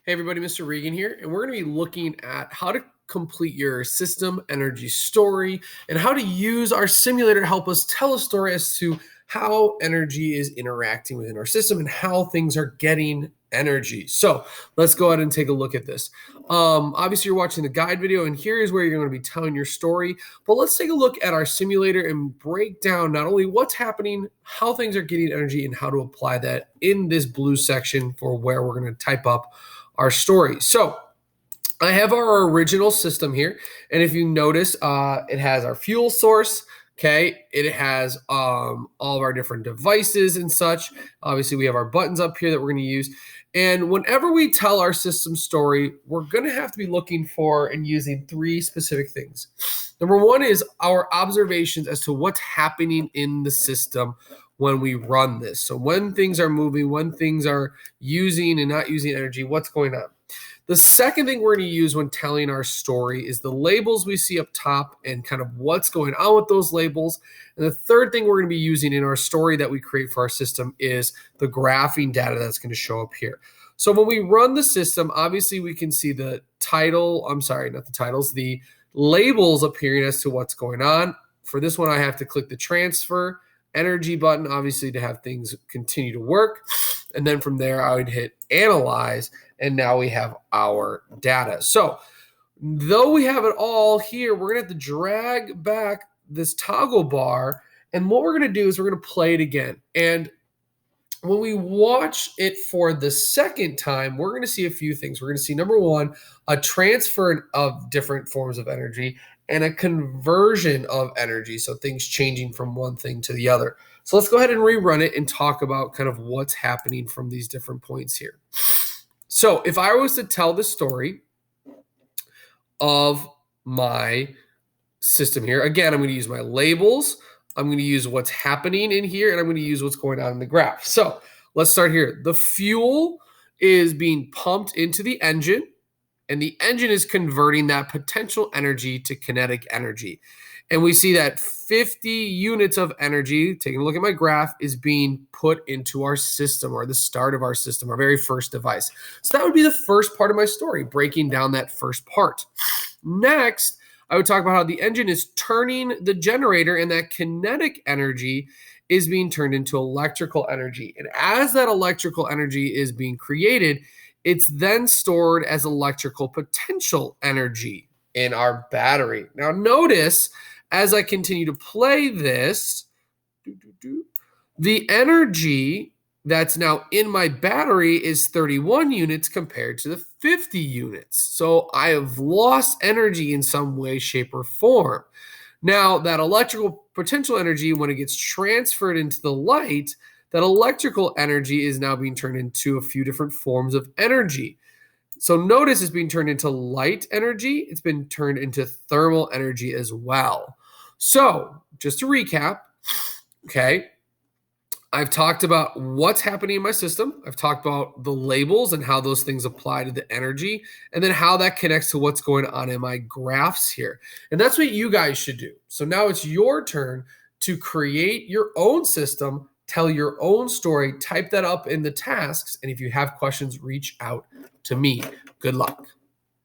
Hey everybody, Mr. Regan here, and we're going to be looking at how to complete your system energy story and how to use our simulator to help us tell a story as to how energy is interacting within our system and how things are getting energy. So let's go ahead and take a look at this. Obviously, you're watching the guide video, and here is where you're going to be telling your story. But let's take a look at our simulator and break down not only what's happening, how things are getting energy, and how to apply that in this blue section for where we're going to type up our story. So I have our original system here, and if you notice, it has our fuel source. Okay, it has all of our different devices and such. Obviously, we have our buttons up here that we're going to use. And whenever we tell our system story, we're going to have to be looking for and using three specific things. Number one is our observations as to what's happening in the system when we run this. So when things are moving, when things are using and not using energy, what's going on? The second thing we're going to use when telling our story is the labels we see up top and kind of what's going on with those labels. And the third thing we're going to be using in our story that we create for our system is the graphing data that's going to show up here. So when we run the system, obviously we can see the title, I'm sorry, not the titles, the labels appearing as to what's going on. For this one, I have to click the transfer energy button, obviously, to have things continue to work. And then from there, I would hit analyze, and now we have our data. So though we have it all here, we're going to have to drag back this toggle bar. And what we're going to do is we're going to play it again. And when we watch it for the second time, we're going to see a few things. We're going to see, number one, a transfer of different forms of energy and a conversion of energy. So things changing from one thing to the other. So let's go ahead and rerun it and talk about kind of what's happening from these different points here. So if I was to tell the story of my system here, again, I'm going to use my labels. I'm going to use what's happening in here, and I'm going to use what's going on in the graph. So let's start here. The fuel is being pumped into the engine, and the engine is converting that potential energy to kinetic energy. And we see that 50 units of energy, taking a look at my graph, is being put into our system, or the start of our system, our very first device. So that would be the first part of my story, breaking down that first part. Next, I would talk about how the engine is turning the generator, and that kinetic energy is being turned into electrical energy. And as that electrical energy is being created, it's then stored as electrical potential energy in our battery. Now notice, as I continue to play this, the energy that's now in my battery is 31 units compared to the 50 units. So I have lost energy in some way, shape, or form. Now, that electrical potential energy, when it gets transferred into the light, that electrical energy is now being turned into a few different forms of energy. So notice it's being turned into light energy. It's been turned into thermal energy as well. So just to recap, okay, I've talked about what's happening in my system. I've talked about the labels and how those things apply to the energy, and then how that connects to what's going on in my graphs here. And that's what you guys should do. So now it's your turn to create your own system, tell your own story, type that up in the tasks. And if you have questions, reach out to me. Good luck.